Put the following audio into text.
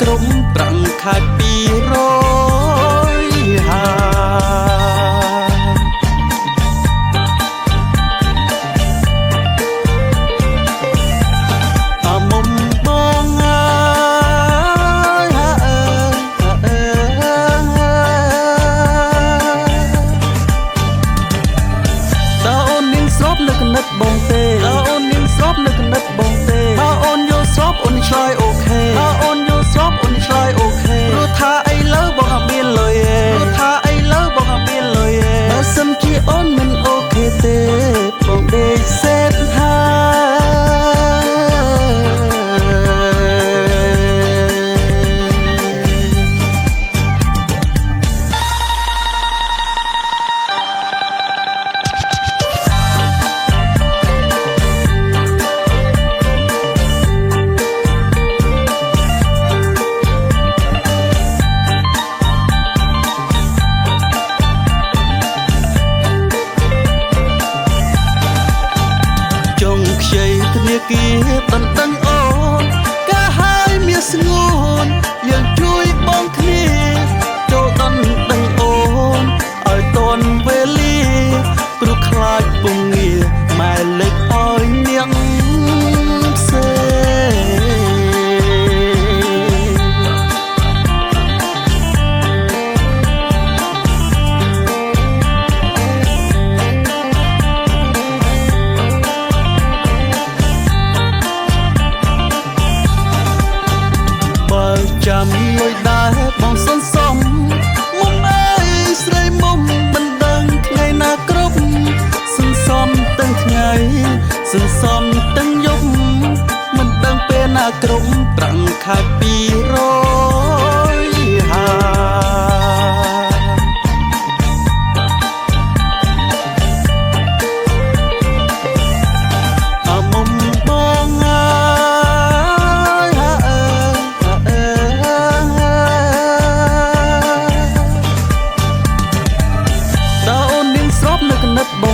ក្រុមប្រាំងខែ200ហាបងទេតើអូននាងស្របនៅកណិតបងទេតើអូនយល់ស្របអូនឆ្លើយអូខេតើអូនយល់ស្របអូនឆ្លើយអូខេព្រោះថាអីលើបងអត់មានលុយទេព្រោះថាអីលើបងអត់មានលុយទេបើសិនជាអូនមិនអូខេទេបងដេកសេតថាគីតន្ទឹងអូនកាហើយមានស្ងួនយើងជួយបងគ្នាចូលតន្ទឹងអូនឲ្យតន់វេលាព្រោះខ្លាចពុំងារម៉ែលេចឲ្យនាងផ្សេចាំលុយដែរបងសន្សំមុំអើយស្រីមុំមិនដឹងថ្ងៃណាគ្រប់សន្សំទាំងថ្ងៃសន្សំទាំងយប់មិនដឹងពេលណាគ្រប់ប្រាំងខែ200ហាបង